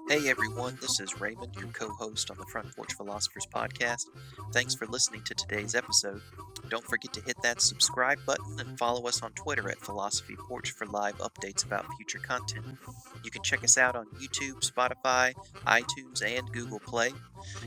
Hey everyone, this is Raymond, your co-host on the Front Porch Philosophers podcast. Thanks for listening to today's episode. Don't forget to hit that subscribe button and follow us on Twitter at Philosophy Porch for live updates about future content. You can check us out on YouTube, Spotify, iTunes, and Google Play.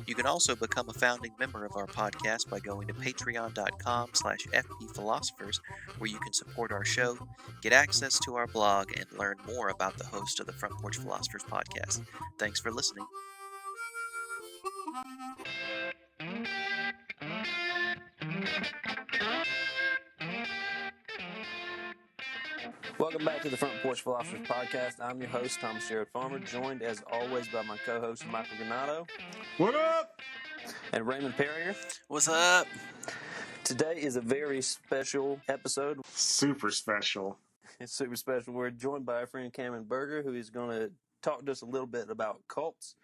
You can also become a founding member of our podcast by going to patreon.com/fpphilosophers, where you can support our show, get access to our blog, and learn more about the host of the Front Porch Philosophers podcast. Thanks for listening. Welcome back to the Front Porch Philosophers podcast. I'm your host, Thomas Sherrod Farmer, joined as always by my co-host, Michael Granato. What up? And Raymond Berger. What's up? Today is a very special episode. Super special. It's super special. We're joined by our friend Cameron Berger, who is going to talk to us a little bit about cults.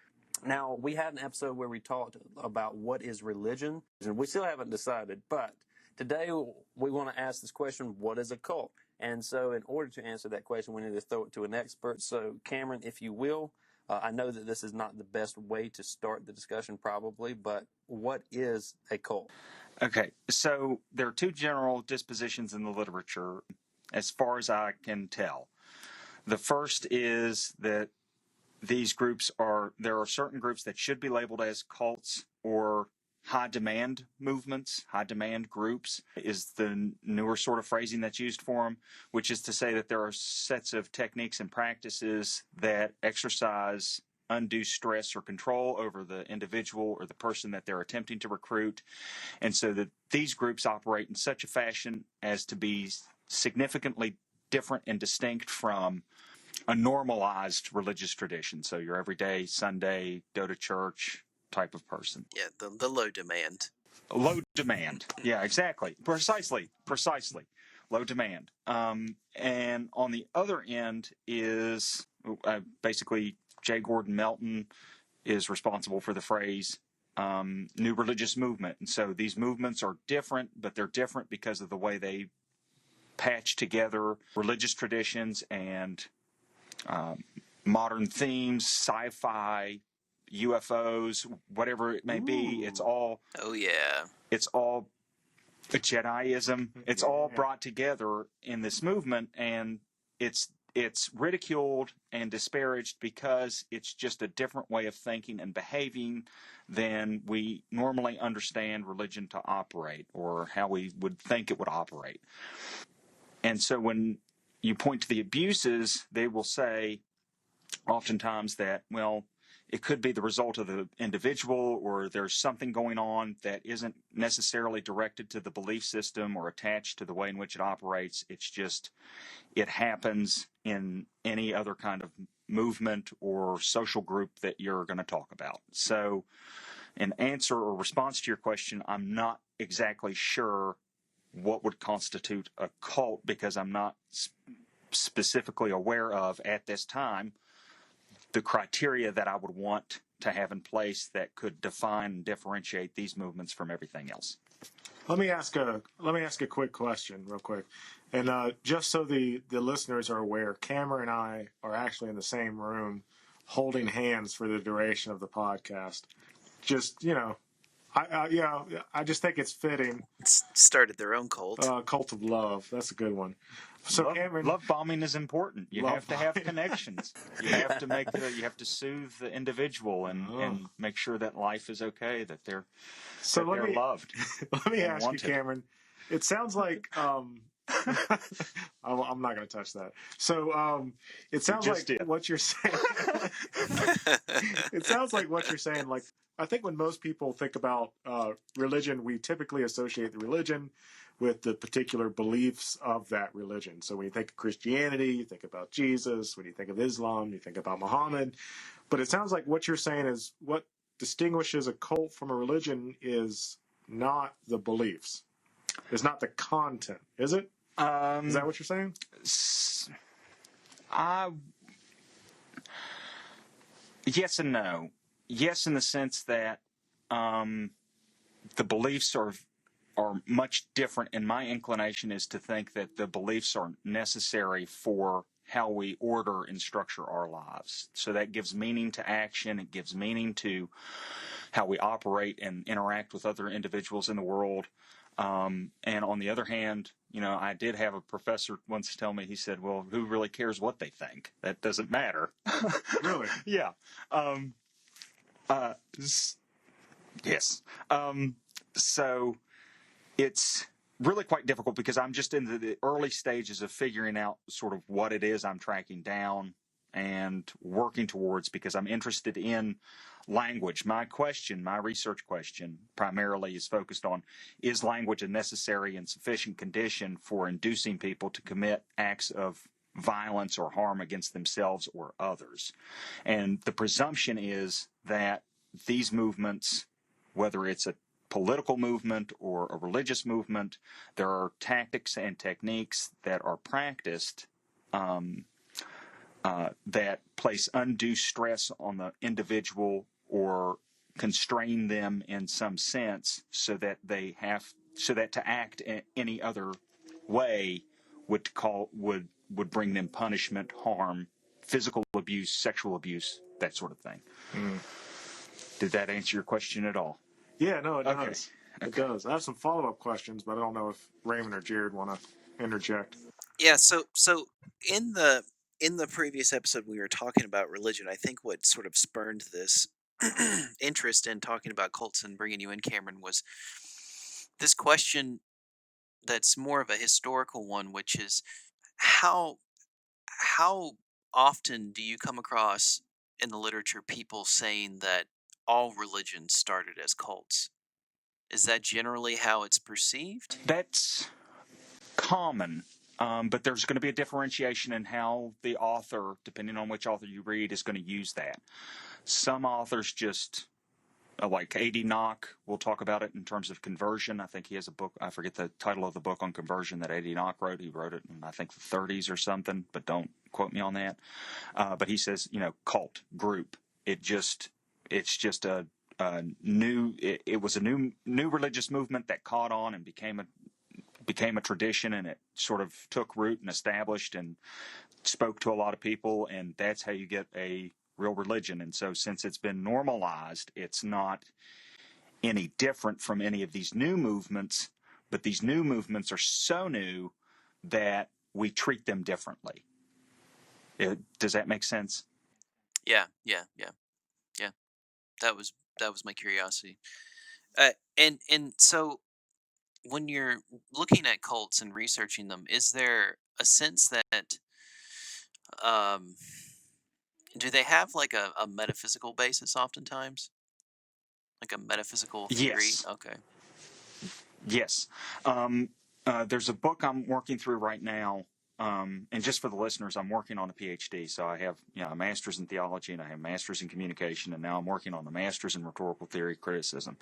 Now, we had an episode where we talked about what is religion, and we still haven't decided, but today we want to ask this question, what is a cult? And so in order to answer that question, we need to throw it to an expert. So Cameron, if you will, I know that this is not the best way to start the discussion probably, but what is a cult? Okay, so there are two general dispositions in the literature as far as I can tell. The first is that there are certain groups that should be labeled as cults or high demand movements. High demand groups is the newer sort of phrasing that's used for them, which is to say that there are sets of techniques and practices that exercise undue stress or control over the individual or the person that they're attempting to recruit. And so that these groups operate in such a fashion as to be significantly different and distinct from a normalized religious tradition. So your everyday Sunday, go to church type of person. Yeah, the low demand. Low demand. Yeah, exactly. Precisely. Low demand. And on the other end is basically J. Gordon Melton is responsible for the phrase new religious movement. And so these movements are different, but they're different because of the way they patch together religious traditions and modern themes, sci-fi, UFOs, whatever it may be. It's all. Oh yeah. It's all Jediism. It's all brought together in this movement, and it's ridiculed and disparaged because it's just a different way of thinking and behaving than we normally understand religion to operate, or how we would think it would operate. And so when you point to the abuses, they will say oftentimes that, well, it could be the result of the individual, or there's something going on that isn't necessarily directed to the belief system or attached to the way in which it operates. It's just, it happens in any other kind of movement or social group that you're going to talk about. So in answer or response to your question, I'm not exactly sure what would constitute a cult, because I'm not specifically aware of at this time the criteria that I would want to have in place that could define and differentiate these movements from everything else. Let me ask a quick question real quick. And just so the listeners are aware, Cameron and I are actually in the same room holding hands for the duration of the podcast. Just, I just think it's fitting. Started their own cult. Cult of love. That's a good one. So Cameron, love bombing is important. You have to have connections. You have to soothe the individual and make sure that life is okay, that they're loved. Let me ask you, Cameron. It sounds like I'm not going to touch that. So it sounds like what you're saying. It sounds like what you're saying. Like, I think when most people think about religion, we typically associate the religion with the particular beliefs of that religion. So when you think of Christianity, you think about Jesus. When you think of Islam, you think about Muhammad. But it sounds like what you're saying is what distinguishes a cult from a religion is not the beliefs. It's not the content, is it? Is that what you're saying? Yes and no. Yes, in the sense that the beliefs are much different, and my inclination is to think that the beliefs are necessary for how we order and structure our lives. So that gives meaning to action. It gives meaning to how we operate and interact with other individuals in the world. And on the other hand, I did have a professor once tell me, he said, well, who really cares what they think? That doesn't matter. Really? Yeah. Yes. So it's really quite difficult because I'm just in the early stages of figuring out sort of what it is I'm tracking down and working towards, because I'm interested in language. My research question primarily is focused on, is language a necessary and sufficient condition for inducing people to commit acts of violence or harm against themselves or others? And the presumption is that these movements, whether it's a political movement or a religious movement, there are tactics and techniques that are practiced that place undue stress on the individual or constrain them in some sense, so that to act in any other way would bring them punishment, harm, physical abuse, sexual abuse, that sort of thing. Did that answer your question at all? Yeah, no, it does. Okay. It does. I have some follow-up questions, but I don't know if Raymond or Jared want to interject. Yeah, so in the previous episode we were talking about religion. I think what sort of spurned this interest in talking about cults and bringing you in, Cameron, was this question that's more of a historical one, which is how how often do you come across in the literature people saying that all religions started as cults? Is that generally how it's perceived? That's common, but there's going to be a differentiation in how the author, depending on which author you read, is going to use that. Some authors just, like A.D. Nock, will talk about it in terms of conversion. I think he has a book, I forget the title of the book on conversion that A.D. Nock wrote. He wrote it in, I think, the 30s or something, but don't quote me on that. But he says, cult, group. It's just a new religious movement that caught on and became a tradition, and it sort of took root and established and spoke to a lot of people, and that's how you get a real religion. And so since it's been normalized, it's not any different from any of these new movements, but these new movements are so new that we treat them differently. Does that make sense? Yeah. That was my curiosity. And so when you're looking at cults and researching them, is there a sense that um do they have like a metaphysical basis oftentimes? Like a metaphysical theory? Yes. Okay. Yes. There's a book I'm working through right now. And just for the listeners, I'm working on a PhD. So I have a master's in theology, and I have a master's in communication, and now I'm working on a master's in rhetorical theory criticism,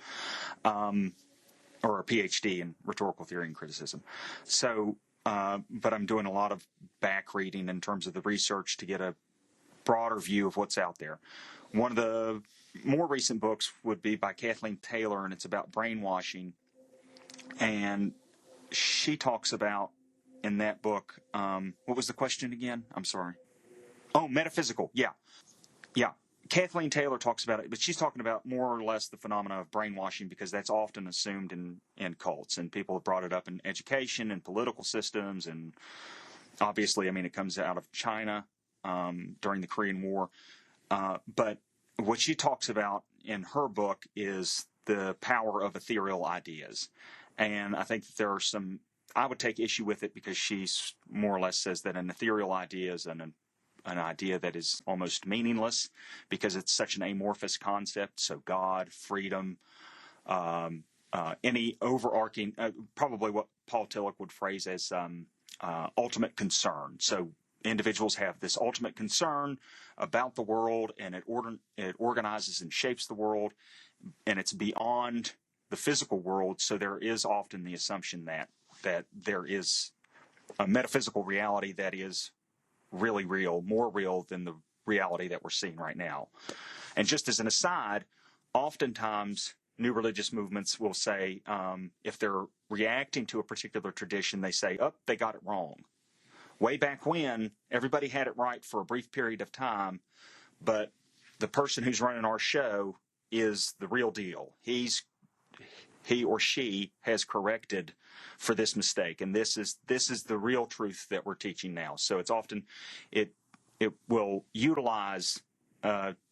or a PhD in rhetorical theory and criticism. So, but I'm doing a lot of back reading in terms of the research to get a broader view of what's out there. One of the more recent books would be by Kathleen Taylor, and it's about brainwashing. And she talks about, in that book, what was the question again? I'm sorry. Oh, metaphysical. Yeah. Kathleen Taylor talks about it, but she's talking about more or less the phenomena of brainwashing, because that's often assumed in cults, and people have brought it up in education and political systems. And obviously, it comes out of China during the Korean War. But what she talks about in her book is the power of ethereal ideas. And I think that I would take issue with it, because she more or less says that an ethereal idea is an idea that is almost meaningless, because it's such an amorphous concept. So God, freedom, any overarching, probably what Paul Tillich would phrase as ultimate concern. So individuals have this ultimate concern about the world, and it organizes and shapes the world, and it's beyond the physical world. So there is often the assumption that there is a metaphysical reality that is really real, more real than the reality that we're seeing right now. And just as an aside, oftentimes new religious movements will say, if they're reacting to a particular tradition, they say, they got it wrong. way back when, everybody had it right for a brief period of time, but the person who's running our show is the real deal. He or she has corrected for this mistake, and this is the real truth that we're teaching now. So it's often it will utilize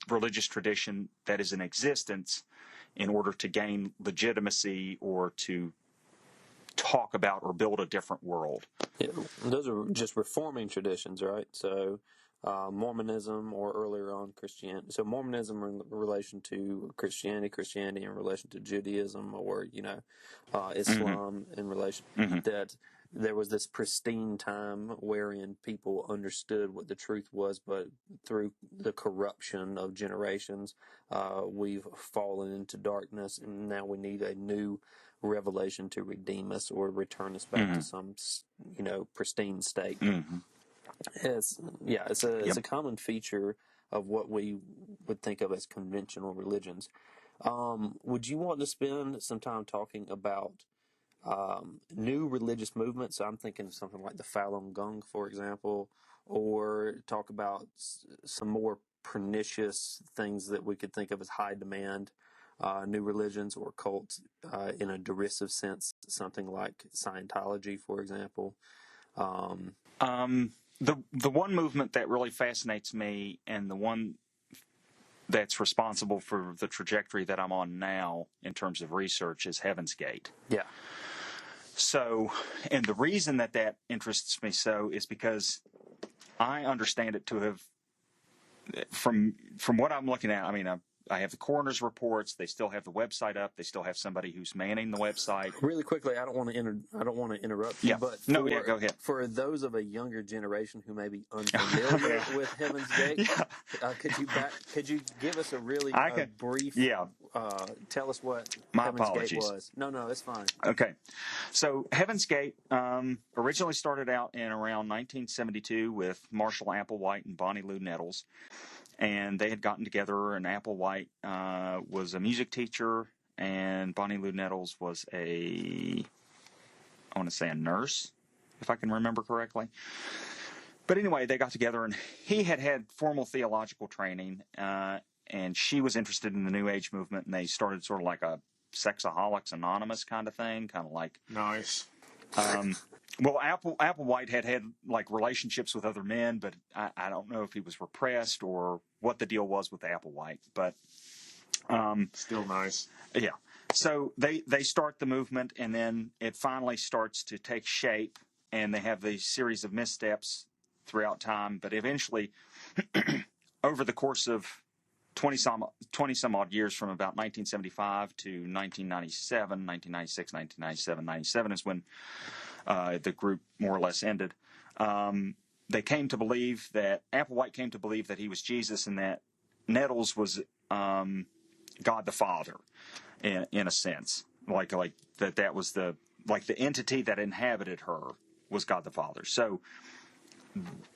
religious tradition that is in existence in order to gain legitimacy or to talk about or build a different world. Yeah, those are just reforming traditions, right? So Mormonism, or earlier on Christianity. So Mormonism in relation to Christianity, Christianity in relation to Judaism, or Islam in relation that there was this pristine time wherein people understood what the truth was, but through the corruption of generations, we've fallen into darkness, and now we need a new revelation to redeem us or return us back to some, pristine state. It's a common feature of what we would think of as conventional religions. Would you want to spend some time talking about new religious movements? So I'm thinking of something like the Falun Gong, for example, or talk about some more pernicious things that we could think of as high demand new religions or cults in a derisive sense, something like Scientology, for example. The one movement that really fascinates me, and the one that's responsible for the trajectory that I'm on now in terms of research, is Heaven's Gate. Yeah. So, and the reason that interests me so is because I understand it to have, from what I'm looking at, I mean, I have the coroner's reports. They still have the website up. They still have somebody who's manning the website. Really quickly, I don't want to interrupt you, Yeah. but Go ahead. For those of a younger generation who may be unfamiliar with Heaven's Gate, could you give us a really brief? Yeah. Tell us what My Heaven's apologies. Gate was. No, it's fine. Okay. So Heaven's Gate originally started out in around 1972 with Marshall Applewhite and Bonnie Lou Nettles. And they had gotten together, and Applewhite was a music teacher, and Bonnie Lou Nettles was a nurse, if I can remember correctly. But anyway, they got together, and he had formal theological training, and she was interested in the New Age movement, and they started sort of like a Sexaholics Anonymous kind of thing, kind of like... Nice. Well, Applewhite had like relationships with other men, but I don't know if he was repressed or what the deal was with Applewhite. But still nice. Yeah. So they start the movement, and then it finally starts to take shape, and they have these series of missteps throughout time. But eventually, over the course of 20 some odd years, from about 1975 to 1997, 1996, 1997, 97 is when the group more or less ended. They came to believe that Applewhite came to believe that he was Jesus, and that Nettles was God the Father, in a sense, like that was the entity that inhabited her was God the Father. So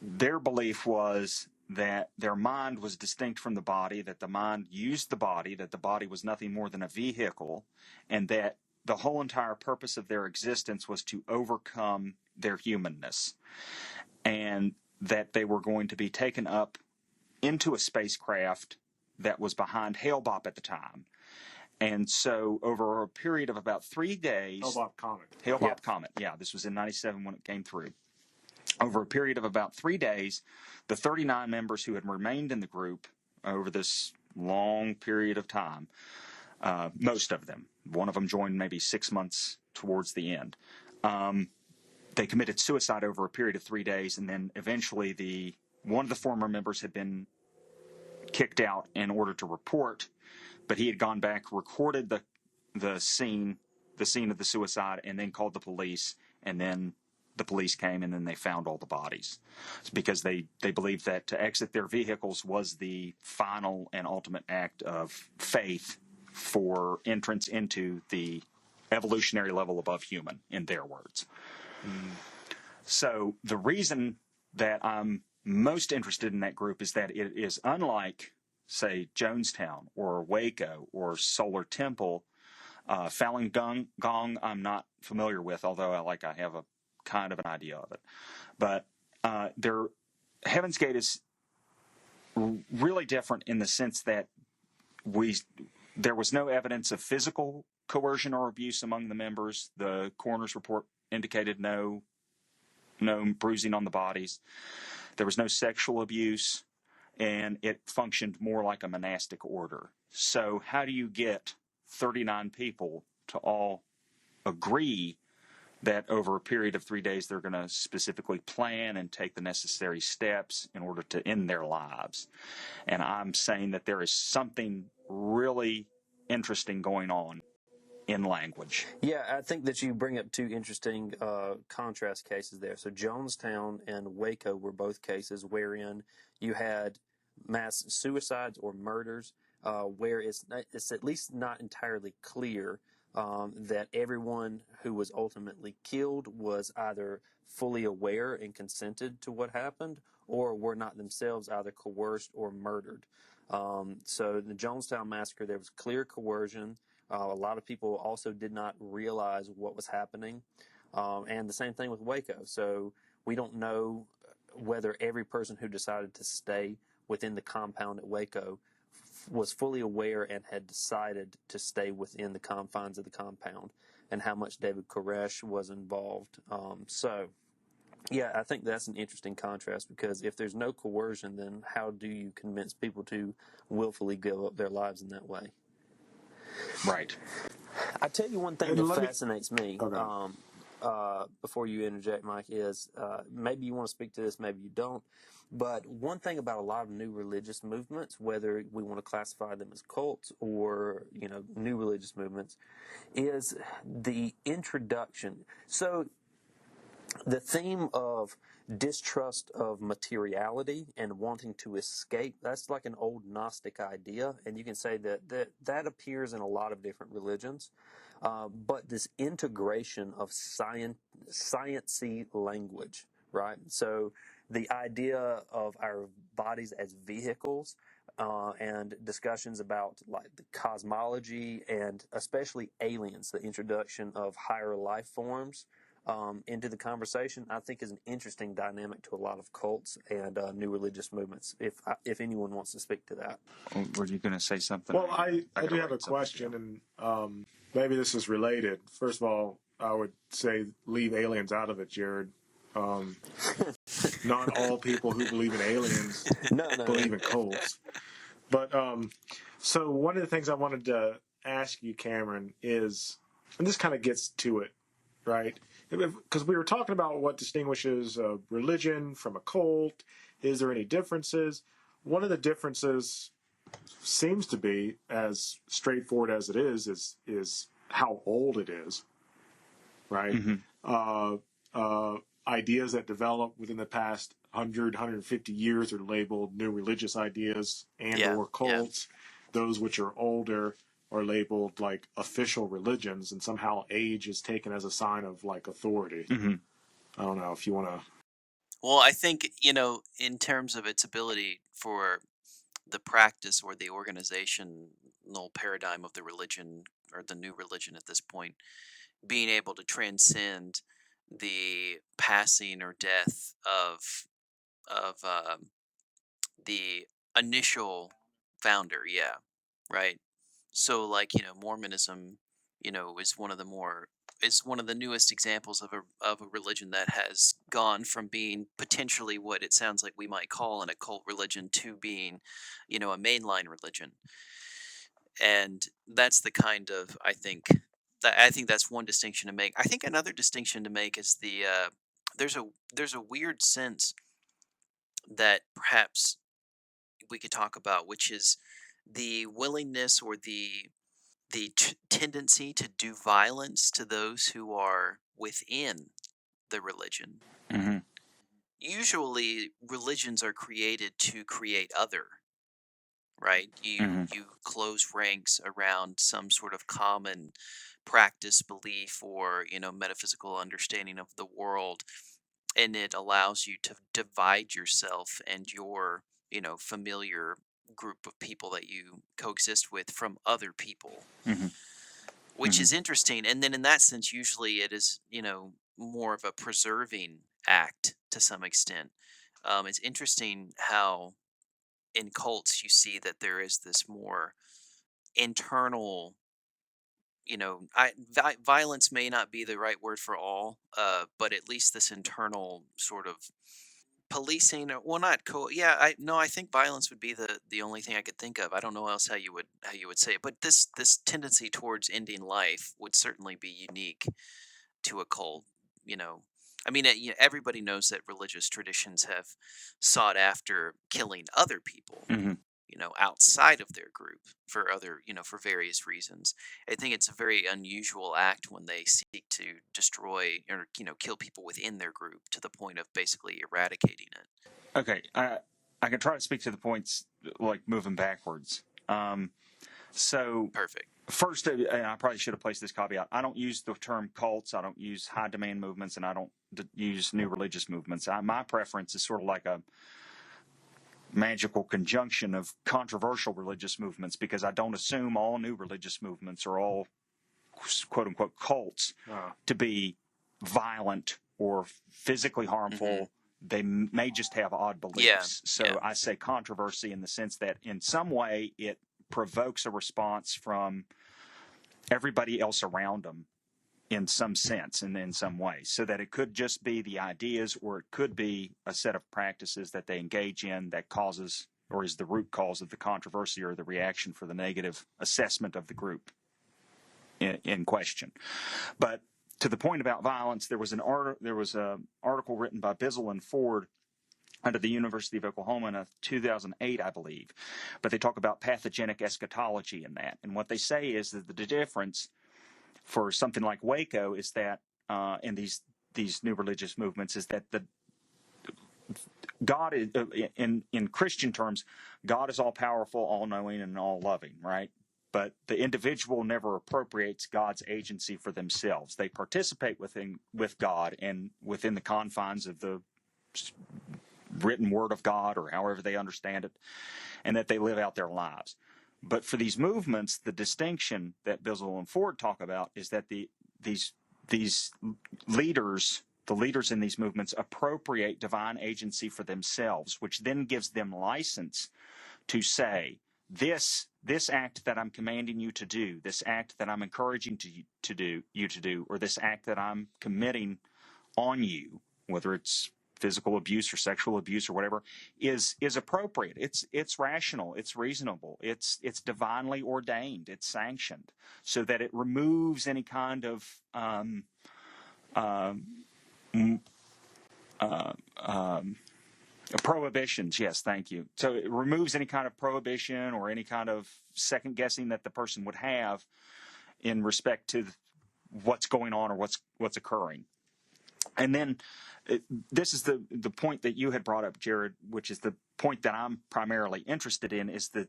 their belief was that their mind was distinct from the body, that the mind used the body, that the body was nothing more than a vehicle, and that the whole entire purpose of their existence was to overcome their humanness, and that they were going to be taken up into a spacecraft that was behind Hale-Bopp at the time. And so over a period of about 3 days... Hale-Bopp Comet. Yeah, this was in 97 when it came through. Over a period of about 3 days, the 39 members who had remained in the group over this long period of time, most of them, one of them joined maybe 6 months towards the end, they committed suicide over a period of 3 days, and then eventually one of the former members had been kicked out in order to report, but he had gone back, recorded the scene of the suicide, and then called the police, and then the police came, and then they found all the bodies. It's because they believed that to exit their vehicles was the final and ultimate act of faith for entrance into the evolutionary level above human, in their words. So the reason that I'm most interested in that group is that it is unlike, say, Jonestown or Waco or Solar Temple. Falun Gong I'm not familiar with, although I have a kind of an idea of it. But Heaven's Gate is really different in the sense that there was no evidence of physical coercion or abuse among the members. The coroner's report indicated no bruising on the bodies. There was no sexual abuse, and it functioned more like a monastic order. So how do you get 39 people to all agree that over a period of 3 days they're going to specifically plan and take the necessary steps in order to end their lives? And I'm saying that there is something really interesting going on in language. Yeah, I think that you bring up two interesting contrast cases there. So Jonestown and Waco were both cases wherein you had mass suicides or murders where it's at least not entirely clear that everyone who was ultimately killed was either fully aware and consented to what happened, or were not themselves either coerced or murdered. So the Jonestown massacre, there was clear coercion. A lot of people also did not realize what was happening. And the same thing with Waco. So we don't know whether every person who decided to stay within the compound at Waco was fully aware and had decided to stay within the confines of the compound, and how much David Koresh was involved. Yeah, I think that's an interesting contrast, because if there's no coercion, then how do you convince people to willfully give up their lives in that way? Right. I tell you one thing And that let me- fascinates me, Okay. before you interject, Mike, is maybe you want to speak to this, maybe you don't. But one thing about a lot of new religious movements, whether we want to classify them as cults or, new religious movements, is the introduction. So the theme of distrust of materiality and wanting to escape, that's like an old Gnostic idea, and you can say that appears in a lot of different religions. But this integration of sciencey language, right? So the idea of our bodies as vehicles, and discussions about like the cosmology and especially aliens, the introduction of higher life forms into the conversation, I think is an interesting dynamic to a lot of cults and new religious movements. If anyone wants to speak to that. Were you going to say something? Well, I gotta do have a write something question, down. and maybe this is related. First of all, I would say leave aliens out of it, Jared. Not all people who believe in aliens No. believe in cults. But so one of the things I wanted to ask you, Cameron, is, and this kind of gets to it, right? Because we were talking about what distinguishes a religion from a cult. Is there any differences? One of the differences seems to be, as straightforward as it is how old it is, right? Mm-hmm. Ideas that develop within the past 100, 150 years are labeled new religious ideas and or cults. Yeah. Those which are older are labeled like official religions, and somehow age is taken as a sign of like authority. Mm-hmm. I don't know if you want to. Well, I think, in terms of its ability for the practice or the organizational paradigm of the religion, or the new religion at this point, being able to transcend the passing or death of the initial founder, right. So, like, Mormonism, is one of the newest examples of a religion that has gone from being potentially what it sounds like we might call an occult religion to being, a mainline religion. And that's the kind of, I think that's one distinction to make. I think another distinction to make is there's a weird sense that perhaps we could talk about, which is the willingness or the tendency to do violence to those who are within the religion. Mm-hmm. Usually, religions are created to create other, right? You close ranks around some sort of common practice, belief, or metaphysical understanding of the world, and it allows you to divide yourself and your familiar group of people that you coexist with from other people. Mm-hmm. Which is interesting. And then in that sense, usually it is, more of a preserving act to some extent. It's interesting how in cults you see that there is this more internal, violence may not be the right word for all, but at least this internal sort of policing. Well, not yeah, I think violence would be the only thing I could think of. I don't know else how you would say it, but this tendency towards ending life would certainly be unique to a cult. you know I mean, everybody knows that religious traditions have sought after killing other people, Mm-hmm. outside of their group for for various reasons. I think it's a very unusual act when they seek to destroy or, kill people within their group to the point of basically eradicating it. Okay, I can try to speak to the points like moving backwards. So Perfect. first, and I probably should have placed this caveat. I don't use the term cults. I don't use high demand movements, and I don't use new religious movements. My preference is sort of like a magical conjunction of controversial religious movements, because I don't assume all new religious movements are all quote unquote cults to be violent or physically harmful. Mm-hmm. They may just have odd beliefs. Yeah, So yeah. I say controversy in the sense that in some way it provokes a response from everybody else around them in some sense and in some way, so that it could just be the ideas, or it could be a set of practices that they engage in that causes or is the root cause of the controversy or the reaction for the negative assessment of the group in question. But to the point about violence, there was an article written by Bizzle and Ford under the University of Oklahoma in 2008, I believe. But they talk about pathogenic eschatology in that. And what they say is that the difference for something like Waco is that in these new religious movements is that the God is, in Christian terms, God is all powerful, all knowing, and all loving, right? But the individual never appropriates God's agency for themselves. They participate with God and within the confines of the written word of God, or however they understand it, and that they live out their lives. But for these movements, the distinction that Bizzle and Ford talk about is that these leaders, the leaders in these movements, appropriate divine agency for themselves, which then gives them license to say, this act that I'm commanding you to do, this act that I'm encouraging you to do, or this act that I'm committing on you, whether it's physical abuse or sexual abuse or whatever, is appropriate. It's rational. It's reasonable. It's divinely ordained. It's sanctioned, so that it removes any kind of prohibitions. Yes, thank you. So it removes any kind of prohibition or any kind of second guessing that the person would have in respect to what's going on or what's occurring. And then this is the point that you had brought up, Jared, which is the point that I'm primarily interested in, is that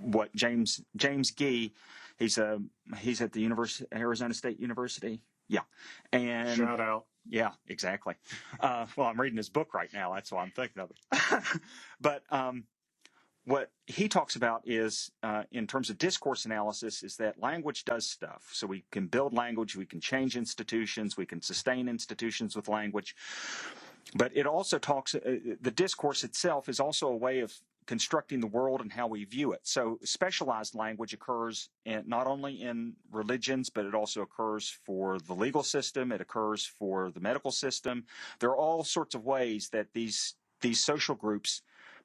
what James Gee, he's at the Arizona State University. Yeah. And Shout out. Yeah, exactly. Well, I'm reading his book right now. That's why I'm thinking of it. But what he talks about is, in terms of discourse analysis, is that language does stuff. So we can build language, we can change institutions, we can sustain institutions with language. But it also talks, the discourse itself is also a way of constructing the world and how we view it. So specialized language occurs not only in religions, but it also occurs for the legal system. It occurs for the medical system. There are all sorts of ways that these social groups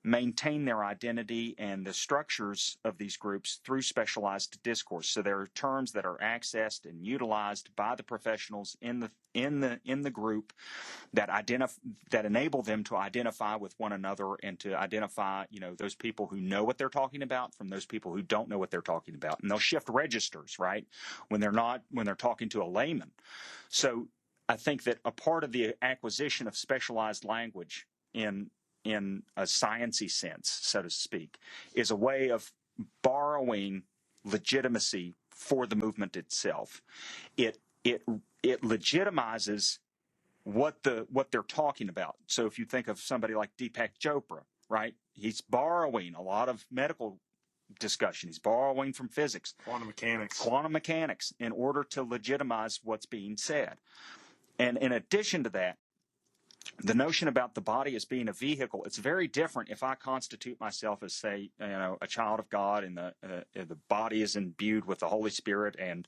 maintain their identity and the structures of these groups through specialized discourse. So there are terms that are accessed and utilized by the professionals in the group that enable them to identify with one another and to identify, those people who know what they're talking about from those people who don't know what they're talking about. And they'll shift registers, right, when they're talking to a layman. So I think that a part of the acquisition of specialized language in a sciencey sense, so to speak, is a way of borrowing legitimacy for the movement itself. It legitimizes what they're talking about. So if you think of somebody like Deepak Chopra, right? He's borrowing a lot of medical discussion. He's borrowing from physics, Quantum mechanics, in order to legitimize what's being said. And in addition to that, the notion about the body as being a vehicle, it's very different if I constitute myself as, say, a child of God, and the body is imbued with the Holy Spirit, and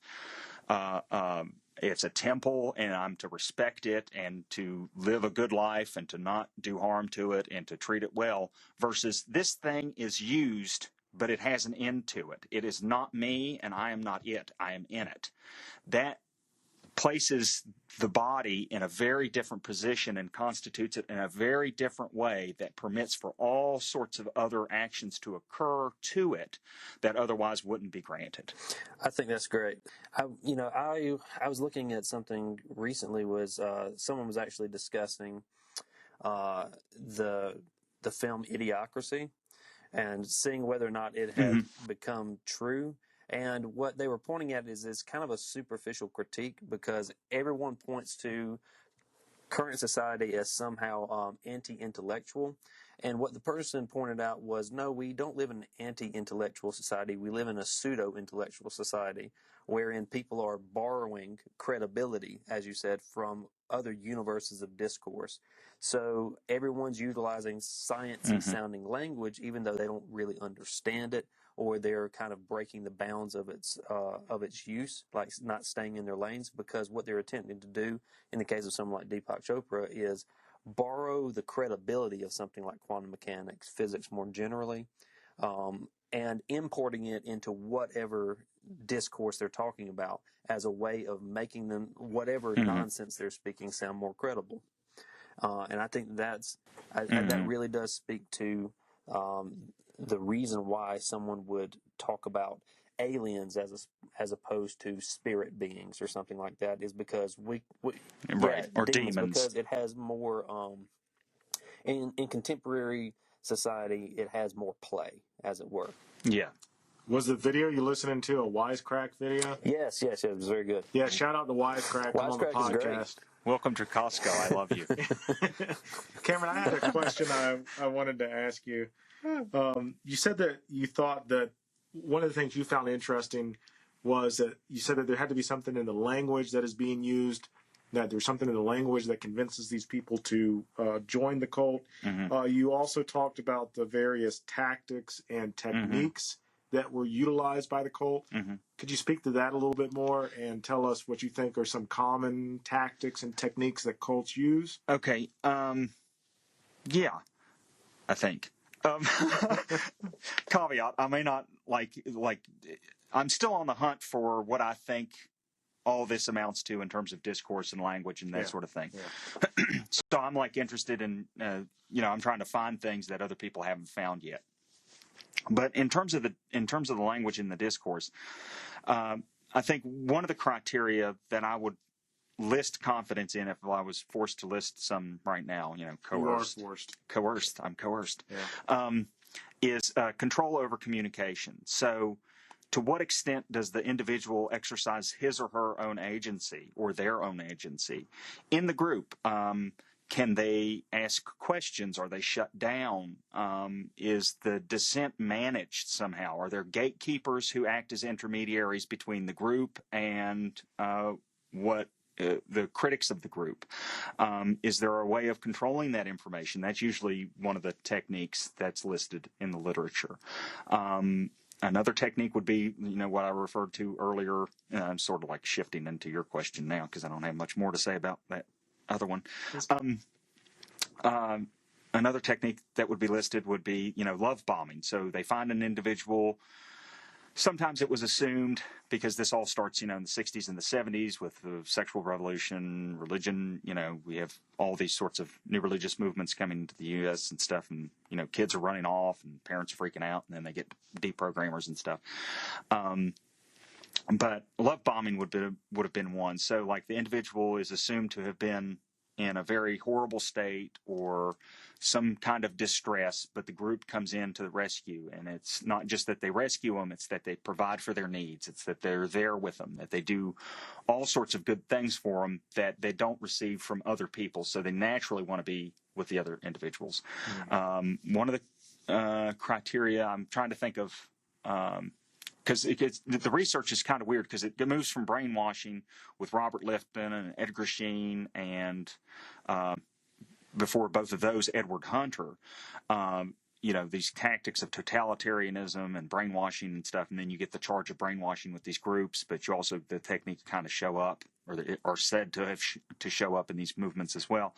it's a temple, and I'm to respect it and to live a good life and to not do harm to it and to treat it well, versus this thing is used, but it has an end to it. It is not me, and I am not it. I am in it. That places the body in a very different position and constitutes it in a very different way that permits for all sorts of other actions to occur to it that otherwise wouldn't be granted. I think that's great. I was looking at something recently. Was someone was actually discussing the film Idiocracy and seeing whether or not it had become true. And what they were pointing at is kind of a superficial critique, because everyone points to current society as somehow anti-intellectual. And what the person pointed out was, no, we don't live in an anti-intellectual society. We live in a pseudo-intellectual society wherein people are borrowing credibility, as you said, from other universes of discourse. So everyone's utilizing sciencey sounding language, even though they don't really understand it, or they're kind of breaking the bounds of its use, like not staying in their lanes, because what they're attempting to do in the case of someone like Deepak Chopra is borrow the credibility of something like quantum mechanics, physics more generally, and importing it into whatever discourse they're talking about as a way of making them, whatever nonsense they're speaking, sound more credible. And I think that really does speak to the reason why someone would talk about aliens as opposed to spirit beings or something like that, is because Or demons, because it has more in contemporary society, it has more play, as it were. Yeah. Was the video you listening to a Wisecrack video? Yes, it was very good. Yeah, shout out to Wisecrack. Come on the Wisecrack is great. podcast. Welcome to Costco. I love you. Cameron, I had a question I wanted to ask you. You said that you thought that one of the things you found interesting was that you said that there had to be something in the language that is being used, that there's something in the language that convinces these people to join the cult. You also talked about the various tactics and techniques that were utilized by the cult. Could you speak to that a little bit more and tell us what you think are some common tactics and techniques that cults use? Okay. Yeah, I think. Caveat, I may not like I'm still on the hunt for what I think all this amounts to in terms of discourse and language and that sort of thing. Yeah. So I'm interested in, I'm trying to find things that other people haven't found yet. But in terms of the language and the discourse, I think one of the criteria that I would list confidence in, if I was forced to list some right now, coerced. You are forced. Coerced. I'm coerced. Yeah. Is control over communication. So to what extent does the individual exercise his or her own agency or their own agency in the group? Can they ask questions? Are they shut down? Is the dissent managed somehow? Are there gatekeepers who act as intermediaries between the group and the critics of the group? Is there a way of controlling that information? That's usually one of the techniques that's listed in the literature. Another technique would be, what I referred to earlier. I'm sort of shifting into your question now because I don't have much more to say about that other one. Another technique that would be listed would be, love bombing. So they find an individual. Sometimes it was assumed, because this all starts, in the 60s and the 70s with the sexual revolution, religion, we have all these sorts of new religious movements coming into the U.S. and stuff, and, kids are running off and parents are freaking out, and then they get deprogrammers and stuff. But love bombing would have been one. So, the individual is assumed to have been in a very horrible state or some kind of distress, but the group comes in to the rescue. And it's not just that they rescue them, it's that they provide for their needs. It's that they're there with them, that they do all sorts of good things for them that they don't receive from other people. So they naturally want to be with the other individuals. One of the criteria I'm trying to think of, because the research is kind of weird, because it moves from brainwashing with Robert Lifton and Edgar Sheen and before both of those, Edward Hunter, these tactics of totalitarianism and brainwashing and stuff, and then you get the charge of brainwashing with these groups, but you also, the techniques kind of show up, or are said to have to show up in these movements as well.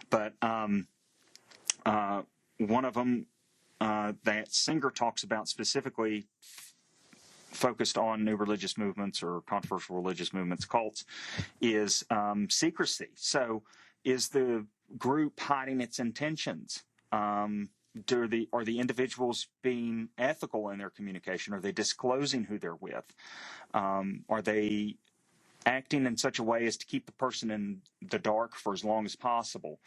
But one of them that Singer talks about specifically, focused on new religious movements or controversial religious movements, cults, is secrecy. So is the group hiding its intentions? Are the individuals being ethical in their communication? Are they disclosing who they're with? Are they acting in such a way as to keep the person in the dark for as long as possible?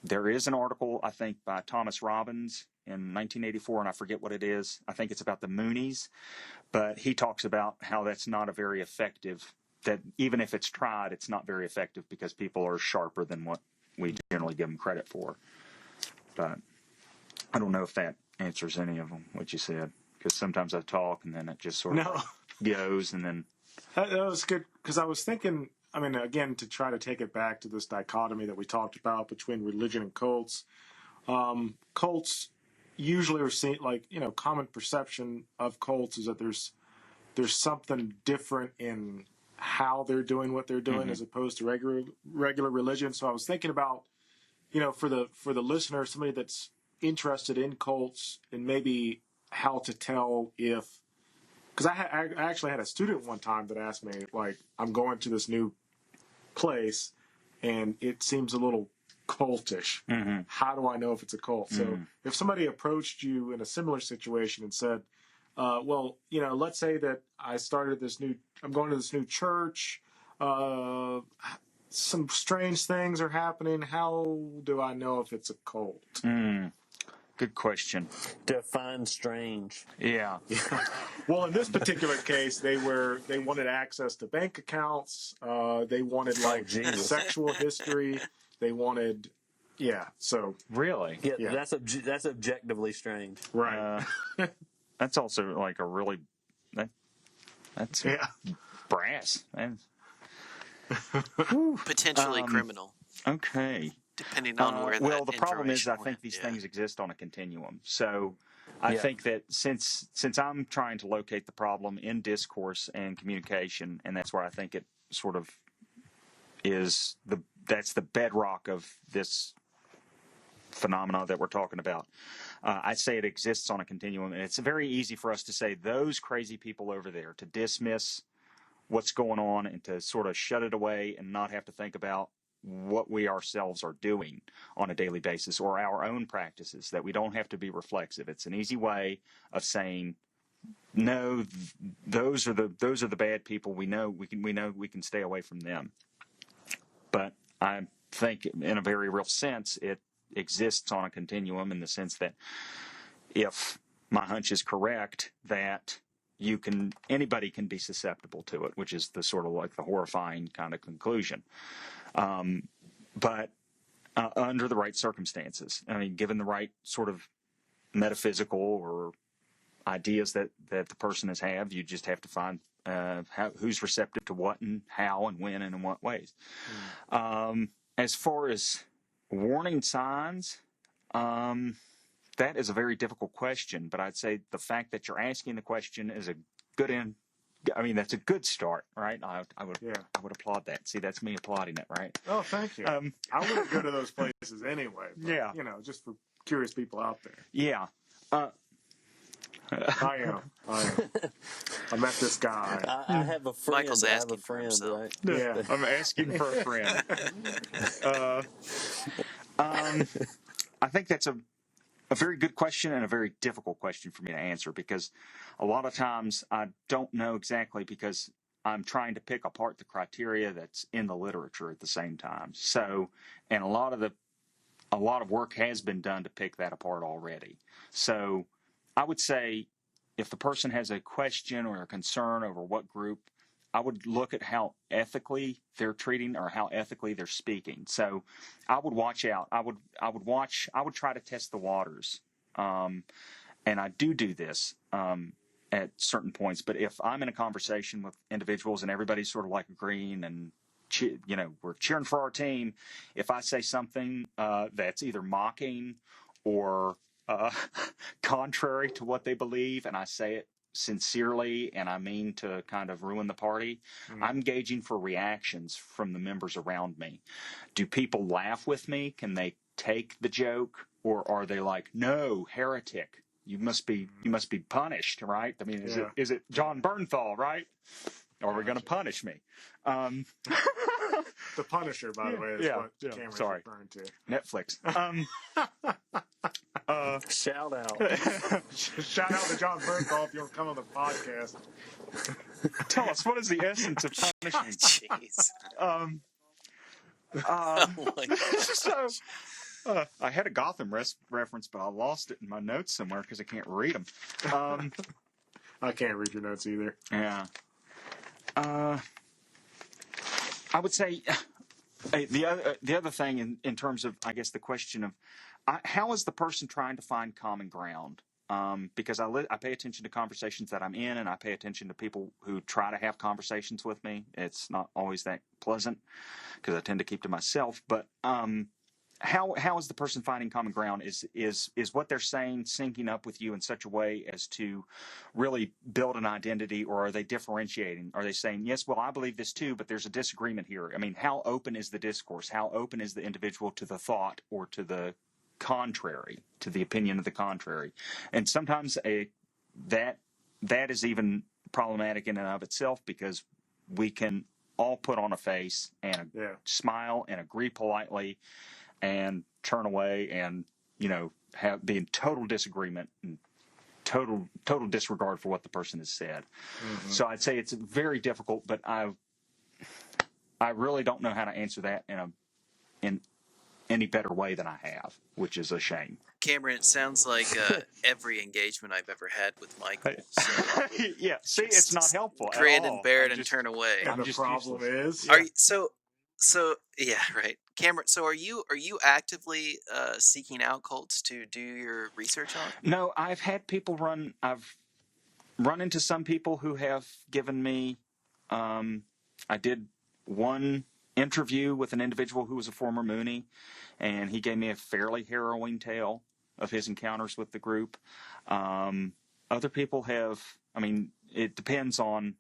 There is an article, I think, by Thomas Robbins in 1984, and I forget what it is. I think it's about the Moonies, but he talks about how that's not a very effective, that even if it's tried, it's not very effective because people are sharper than what we generally give them credit for. But I don't know if that answers any of them, what you said, because sometimes I talk and then it just sort of goes, and then... That was good, because I was thinking, I mean, again, to try to take it back to this dichotomy that we talked about between religion and cults. Cults usually are seen, like, common perception of cults is that there's something different in how they're doing what they're doing as opposed to regular religion. So I was thinking about, for the listener, somebody that's interested in cults and maybe how to tell if, because I actually had a student one time that asked me, like, I'm going to this new place and it seems a little cultish. How do I know if it's a cult? So if somebody approached you in a similar situation and said, well, let's say that I'm going to this new church, some strange things are happening. How do I know if it's a cult? Good question. Define strange. Yeah. Well, in this particular case, they wanted access to bank accounts. They wanted sexual history. They wanted, So Really? Yeah. That's objectively strange. Right. That's also like a really that's brass. Potentially criminal. Okay. Depending on where well, that the problem is, I information think went. these things exist on a continuum. So I think that since I'm trying to locate the problem in discourse and communication, and that's where I think it sort of is that's the bedrock of this phenomena that we're talking about. I say it exists on a continuum, and it's very easy for us to say those crazy people over there, to dismiss what's going on and to sort of shut it away and not have to think about what we ourselves are doing on a daily basis or our own practices, that we don't have to be reflexive. It's an easy way of saying, no, those are the bad people. We know we can stay away from them. But I think in a very real sense, it exists on a continuum in the sense that if my hunch is correct, that anybody can be susceptible to it, which is the sort of like the horrifying kind of conclusion. But under the right circumstances, I mean, given the right sort of metaphysical or ideas that the person has you just have to find who's receptive to what and how and when and in what ways. As far as warning signs, that is a very difficult question, but I'd say the fact that you're asking the question is a good end. I mean, that's a good start, right? I would applaud that. See, that's me applauding it, right? Oh, thank you. I wouldn't go to those places anyway. But, just for curious people out there. Yeah. I am. I met this guy. I have a friend. Michael's asking for friend, himself. right? Yeah. I'm asking for a friend. I think that's a very good question and a very difficult question for me to answer, because a lot of times I don't know exactly, because I'm trying to pick apart the criteria that's in the literature at the same time. So, and a lot of work has been done to pick that apart already. So I would say if the person has a question or a concern over what group, I would look at how ethically they're treating or how ethically they're speaking. So I would watch out. I would try to test the waters. And I do this at certain points. But if I'm in a conversation with individuals and everybody's sort of like agreeing and we're cheering for our team. If I say something that's either mocking or contrary to what they believe, and I say it sincerely and I mean to kind of ruin the party, I'm gauging for reactions from the members around me. Do people laugh with me? Can they take the joke, or are they like, no, heretic? You must be punished, right? I mean, is it John Bernthal, right? Are we going to punish me? The Punisher, by the way, is what Cameron's referring to. Netflix. Shout out. Shout out to John Bernthal if you want to come on the podcast. Tell us, what is the essence of punishment? Jeez. Oh my gosh. So, I had a Gotham reference, but I lost it in my notes somewhere because I can't read them. I can't read your notes either. Yeah. I would say the other thing in terms of, I guess, the question of how is the person trying to find common ground? Because I pay attention to conversations that I'm in, and I pay attention to people who try to have conversations with me. It's not always that pleasant because I tend to keep to myself. But how is the person finding common ground? Is what they're saying syncing up with you in such a way as to really build an identity, or are they differentiating? Are they saying, yes, well, I believe this too, but there's a disagreement here? I mean, how open is the discourse? How open is the individual to the thought or to the contrary, to the opinion of the contrary? And sometimes that is even problematic in and of itself, because we can all put on a face and smile and agree politely and turn away and, be in total disagreement and total disregard for what the person has said. Mm-hmm. So I'd say it's very difficult, but I really don't know how to answer that in any better way than I have, which is a shame. Cameron, it sounds like every engagement I've ever had with Michael. So yeah, see, it's not helpful grin at all. and bear it and turn away. And the problem is, are you, so yeah, right, Cameron. So are you actively seeking out cults to do your research on? No, I've had people I've run into some people who have given me. I did one interview with an individual who was a former Moonie, and he gave me a fairly harrowing tale of his encounters with the group. Other people have. I mean, it depends on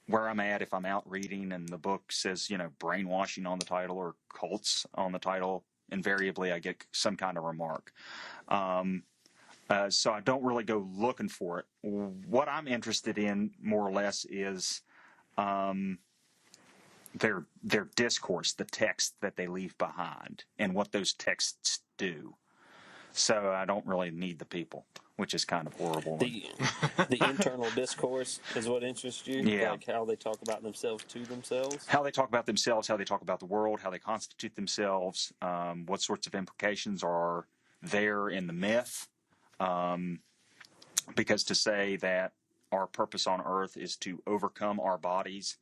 where I'm at. If I'm out reading and the book says, brainwashing on the title or cults on the title, invariably I get some kind of remark. So I don't really go looking for it. What I'm interested in, more or less, is their discourse, the text that they leave behind, and what those texts do. So I don't really need the people, which is kind of horrible. The internal discourse is what interests you? Yeah. Like how they talk about themselves to themselves? How they talk about themselves, how they talk about the world, how they constitute themselves, what sorts of implications are there in the myth. Because to say that our purpose on earth is to overcome our bodies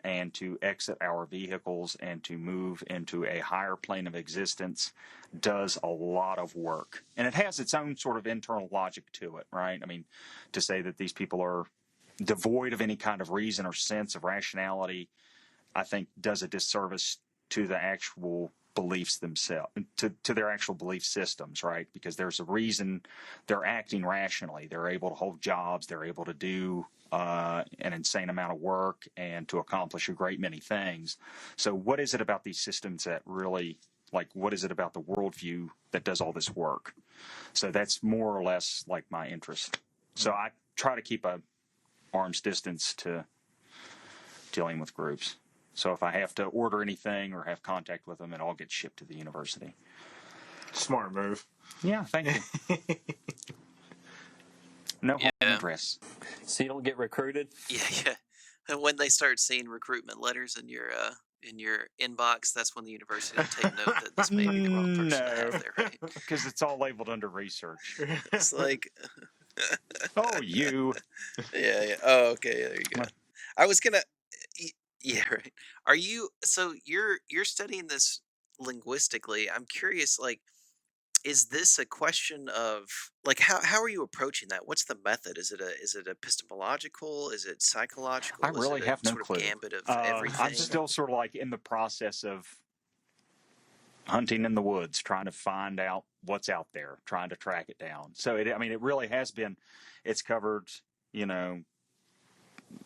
and to exit our vehicles and to move into a higher plane of existence does a lot of work. And it has its own sort of internal logic to it, right? I mean, to say that these people are devoid of any kind of reason or sense of rationality, I think does a disservice to the actual beliefs themselves, to their actual belief systems, right? Because there's a reason they're acting rationally. They're able to hold jobs. They're able to do an insane amount of work and to accomplish a great many things. So what is it about these systems that really, what is it about the worldview that does all this work? So that's more or less like my interest. So I try to keep a arm's distance to dealing with groups. So if I have to order anything or have contact with them, it all gets shipped to the university. Smart move. Yeah, thank you. No home address. So you don't get recruited? Yeah. And when they start seeing recruitment letters in your inbox, that's when the university will take note that this may be the wrong person to have there, right? Because it's all labeled under research. It's like, oh, you. Yeah. Oh, okay. There you go. I was gonna. Yeah, right. Are you? So you're studying this linguistically. I'm curious. is this a question of like how are you approaching that? What's the method? Is it epistemological? Is it I psychological? Is it really a have no sort of clue. gambit of I'm everything? still sort of like in the process of hunting in the woods, trying to find out what's out there, trying to track it down. So it really has been. It's covered, you know,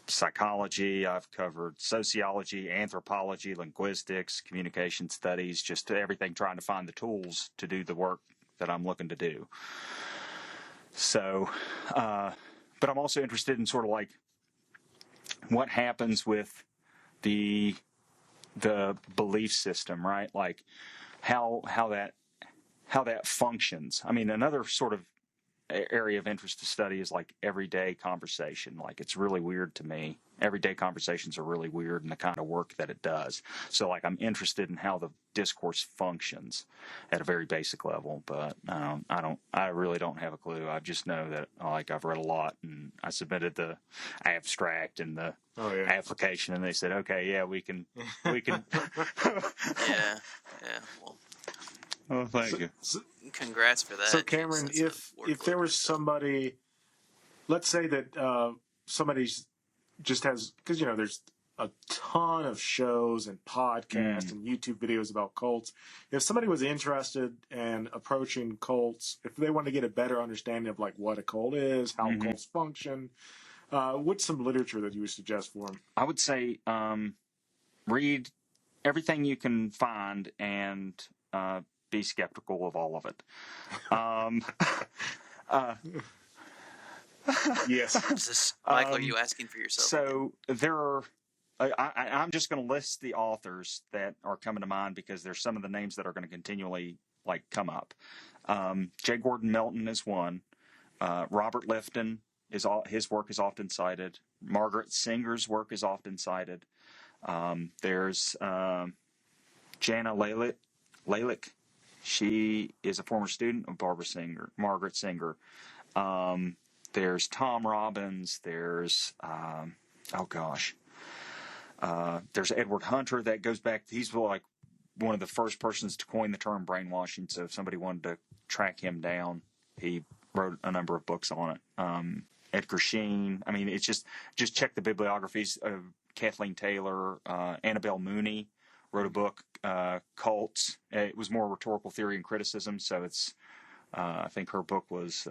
psychology. I've covered sociology, anthropology, linguistics, communication studies, just everything, trying to find the tools to do the work that I'm looking to do. So, but I'm also interested in sort of like what happens with the belief system, right? Like how that functions. I mean, another sort of area of interest to study is like everyday conversation. Like, it's really weird to me. Everyday conversations are really weird in the kind of work that it does. So like, I'm interested in how the discourse functions at a very basic level, but I really don't have a clue. I just know that like I've read a lot, and I submitted the abstract and the application, and they said, okay, yeah, we can. Yeah. Well, Thank you. congrats for that. So Cameron, Jeez, that's a if there workload was yourself. somebody, let's say that somebody's just has, because there's a ton of shows and podcasts and YouTube videos about cults. If somebody was interested in approaching cults, if they want to get a better understanding of like what a cult is, how cults function, what's some literature that you would suggest for them? I would say read everything you can find and be skeptical of all of it. Yes. Is this, Michael, are you asking for yourself? So there are. I'm just going to list the authors that are coming to mind because there's some of the names that are going to continually like come up. J. Gordon Melton is one. Robert Lifton his work is often cited. Margaret Singer's work is often cited. There's Jana Lalick. She is a former student of Margaret Singer. There's Tom Robbins. There's there's Edward Hunter that goes back. He's like one of the first persons to coin the term brainwashing. So if somebody wanted to track him down, he wrote a number of books on it. Edgar Sheen. I mean, it's just check the bibliographies of Kathleen Taylor. Annabelle Mooney wrote a book, Cults. It was more rhetorical theory and criticism. So it's, I think her book was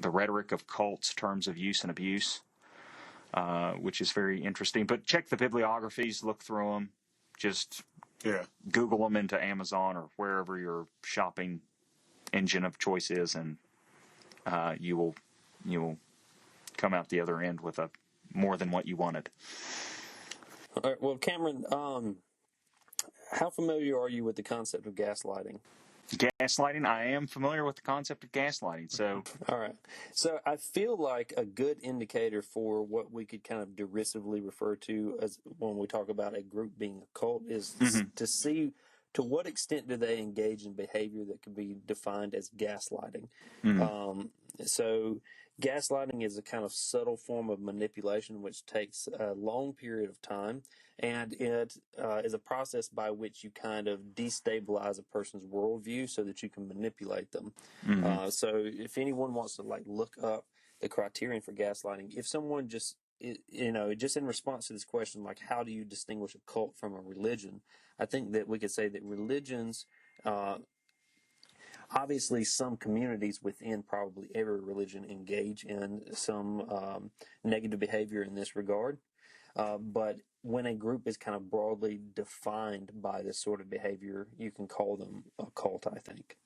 The Rhetoric of Cults, Terms of Use and Abuse, which is very interesting. But check the bibliographies, look through them. Just Google them into Amazon or wherever your shopping engine of choice is, and you will come out the other end with more than what you wanted. All right, well, Cameron, how familiar are you with the concept of gaslighting? Gaslighting, I am familiar with the concept of gaslighting. So, all right. So I feel like a good indicator for what we could kind of derisively refer to as when we talk about a group being a cult is to see to what extent do they engage in behavior that could be defined as gaslighting. So gaslighting is a kind of subtle form of manipulation which takes a long period of time, and it is a process by which you kind of destabilize a person's worldview so that you can manipulate them. So if anyone wants to like look up the criterion for gaslighting, if someone just in response to this question, like how do you distinguish a cult from a religion, I think that we could say that religions, obviously some communities within probably every religion engage in some negative behavior in this regard. But when a group is kind of broadly defined by this sort of behavior, you can call them a cult, I think.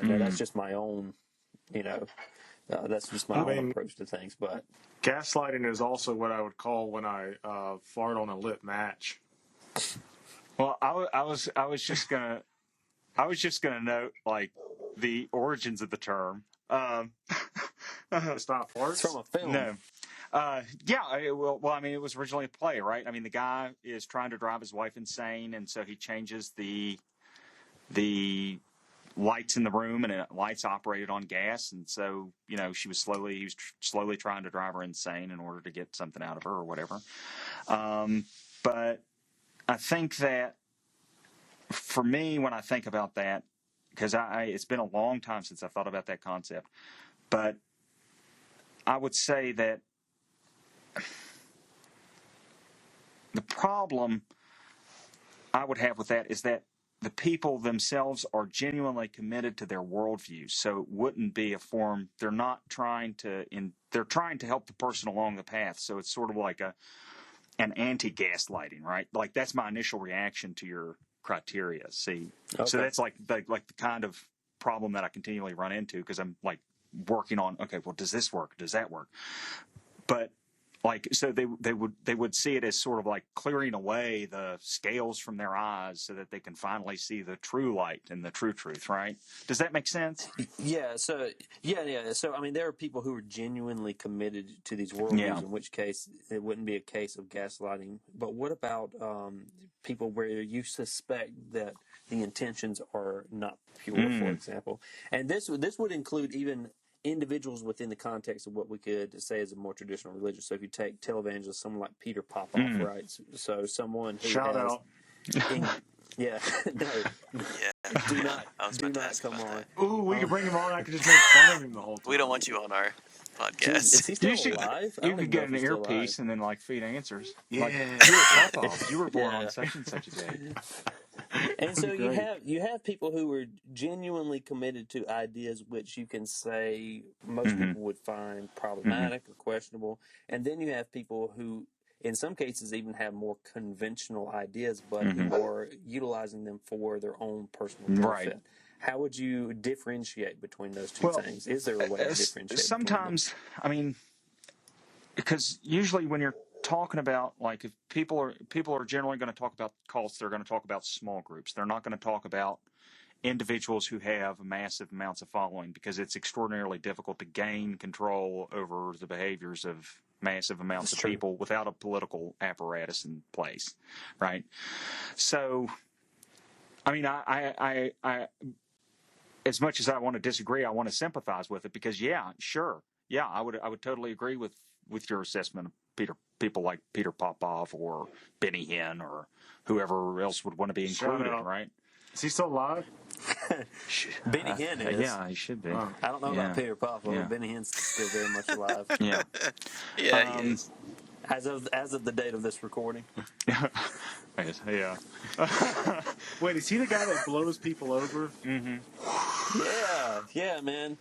Now, that's just my own, that's just my own approach to things. But gaslighting is also what I would call when I fart on a lit match. Well, I was just gonna note like the origins of the term. It's not farts. it's from a film. No. It was originally a play, right? I mean, the guy is trying to drive his wife insane, and so he changes the lights in the room, and lights operated on gas, and so he was slowly trying to drive her insane in order to get something out of her or whatever. But I think that for me, when I think about that, because it's been a long time since I thought about that concept. But I would say that the problem I would have with that is that the people themselves are genuinely committed to their worldview. So it wouldn't be a form. They're not trying to. They're trying to help the person along the path. So it's sort of like an anti-gaslighting, right? Like that's my initial reaction to your criteria. See, Okay. so that's like the kind of problem that I continually run into because I'm like working on. Okay, well, does this work? Does that work? But like, so they would see it as sort of like clearing away the scales from their eyes so that they can finally see the true light and the true truth, right? Does that make sense? Yeah. So So I mean, there are people who are genuinely committed to these worldviews. Yeah. In which case, it wouldn't be a case of gaslighting. But what about people where you suspect that the intentions are not pure, for example? And this would include even individuals within the context of what we could say is a more traditional religion. So if you take televangelist, someone like Peter Popoff, right? So someone who Shout has, out. yeah, no, Yeah. do not, I was do about to not ask come about on. that. Ooh, we could bring him on. I could just make fun of him the whole time. We don't want you on our Dude, is podcast. he still alive? I You don't could even know get if an he's still earpiece alive. and then like feed answers. Yeah. Like, Peter Popoff, you were born Yeah. on such and such a day. And so That'd be great. you have people who are genuinely committed to ideas which you can say most people would find problematic or questionable, and then you have people who, in some cases, even have more conventional ideas, but who are utilizing them for their own personal benefit. Right. How would you differentiate between those two things? Is there a way to differentiate? Sometimes, I mean, because usually when you're talking about like if people are generally going to talk about cults, they're going to talk about small groups. They're not going to talk about individuals who have massive amounts of following because it's extraordinarily difficult to gain control over the behaviors of massive amounts of people without a political apparatus in place, right? So, I mean, I as much as I want to disagree, I want to sympathize with it because, yeah, sure, yeah, I would totally agree with your assessment of people like Peter Popoff or Benny Hinn or whoever else would want to be included, right? Is he still alive? Benny Hinn is. Yeah, he should be. Oh. I don't know about Peter Popoff, Yeah. but Benny Hinn's still very much alive. Yeah. Yeah, he is. As of the date of this recording. Yeah. Wait, is he the guy that blows people over? Yeah, man.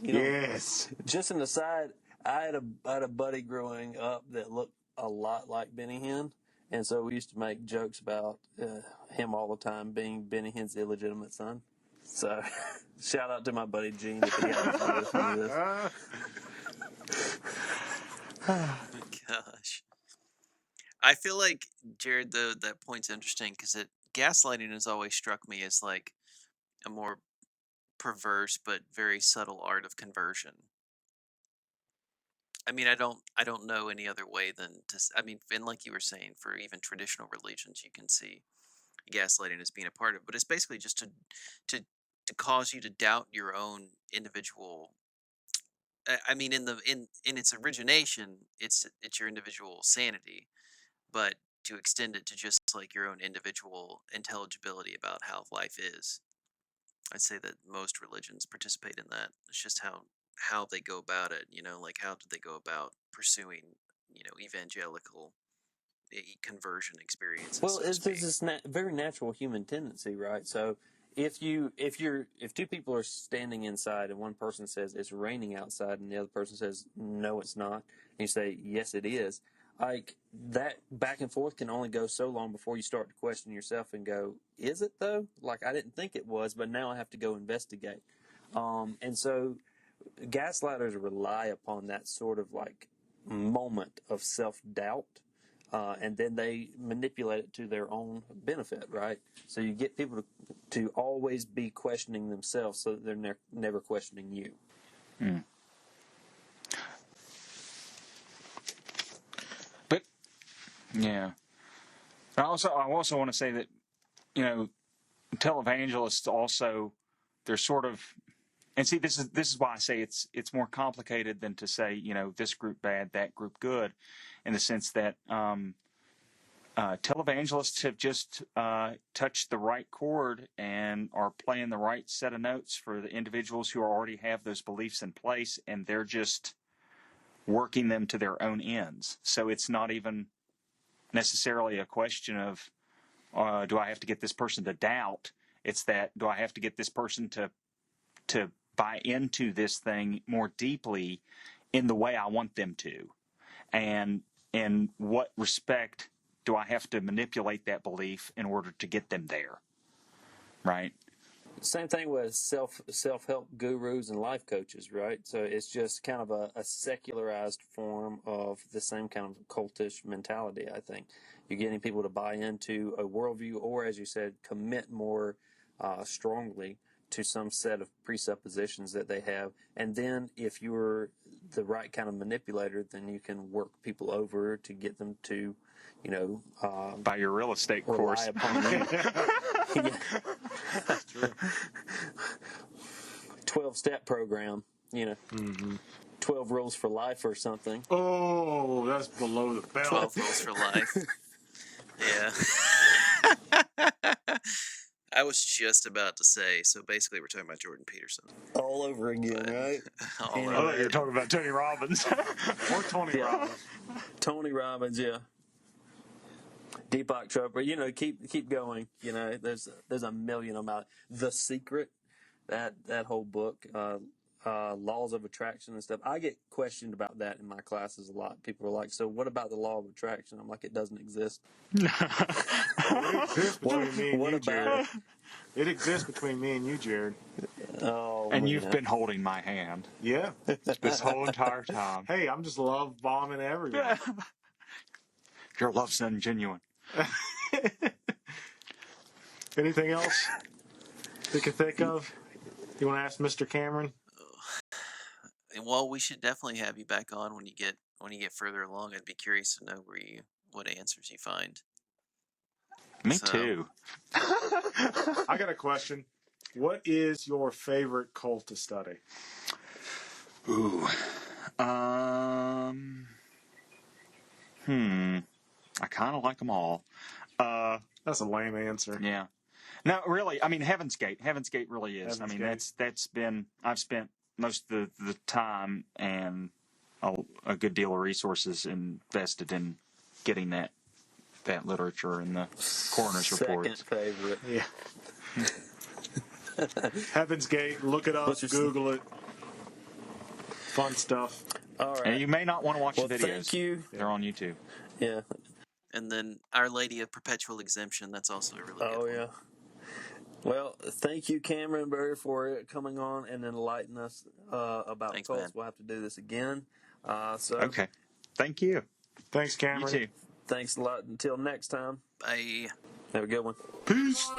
You know, Yes. just an aside, I had a buddy growing up that looked a lot like Benny Hinn, and so we used to make jokes about him all the time being Benny Hinn's illegitimate son. So, shout out to my buddy Gene if he happens to listen to this. Gosh. I feel like, Jared, though, that point's interesting because gaslighting has always struck me as like a more perverse but very subtle art of conversion. I mean, I don't know any other way than I mean, and like you were saying, for even traditional religions, you can see gaslighting as being a part of it, but it's basically just to cause you to doubt your own individual. I mean, in its origination, it's your individual sanity, but to extend it to just like your own individual intelligibility about how life is. I'd say that most religions participate in that. It's just how they go about it, like how do they go about pursuing, evangelical conversion experiences. Well, so to it's speak. this very natural human tendency, right? So if two people are standing inside and one person says it's raining outside and the other person says no it's not, and you say yes it is, like that back and forth can only go so long before you start to question yourself and go, is it though? Like I didn't think it was, but now I have to go investigate. And so gaslighters rely upon that sort of like moment of self-doubt, and then they manipulate it to their own benefit, right? So you get people to always be questioning themselves so that they're never questioning you. But yeah, I also want to say that televangelists also, they're sort of, and see, this is why I say it's more complicated than to say this group bad, that group good, in the sense that televangelists have just touched the right chord and are playing the right set of notes for the individuals who already have those beliefs in place, and they're just working them to their own ends. So it's not even necessarily a question of, do I have to get this person to doubt? It's that, do I have to get this person to buy into this thing more deeply in the way I want them to? And in what respect do I have to manipulate that belief in order to get them there? Right? Same thing with self-help gurus and life coaches, right? So it's just kind of a secularized form of the same kind of cultish mentality, I think. You're getting people to buy into a worldview or, as you said, commit more strongly to some set of presuppositions that they have. And then if you're the right kind of manipulator, then you can work people over to get them to, Buy your real estate course. Upon you. Yeah. That's true. 12-step program, 12 rules for life or something. Oh, that's below the belt. 12 rules for life. Yeah. I was just about to say, so basically we're talking about Jordan Peterson. All over again, right? All Yeah. over. You're talking about Tony Robbins. Or Tony Robbins. Tony Robbins, yeah. Deepak Chopra, keep going. There's a million about it. The Secret, that whole book, laws of attraction and stuff. I get questioned about that in my classes a lot. People are like, "So what about the law of attraction?" I'm like, "It doesn't exist." It exists between me and What you, about Jared. It exists between me and you, Jared. Oh, And you've been holding my hand Yeah. this whole entire time. Hey, I'm just love bombing everyone. Your love's ungenuine. Anything else you can think of? You want to ask Mr. Cameron? Well, we should definitely have you back on when you get further along. I'd be curious to know what answers you find. Me too. I got a question. What is your favorite cult to study? Ooh. I kind of like them all. That's a lame answer. Yeah. No, really. I mean, Heaven's Gate. Heaven's Gate really is. Heaven's I mean, Gate. that's been. I've spent most of the time and a good deal of resources invested in getting that literature in the coroner's reports. Second favorite. Yeah. Heaven's Gate. Look it up. Google it. Fun stuff. All right. And you may not want to watch the videos. Thank you. They're on YouTube. Yeah. And then Our Lady of Perpetual Exemption. That's also a really good one. Oh, yeah. Well, thank you, Cameron Berger, for coming on and enlightening us about Thanks, cults. man. We'll have to do this again. Okay. Thank you. Thanks, Cameron. You too. Thanks a lot. Until next time. Bye. Have a good one. Peace.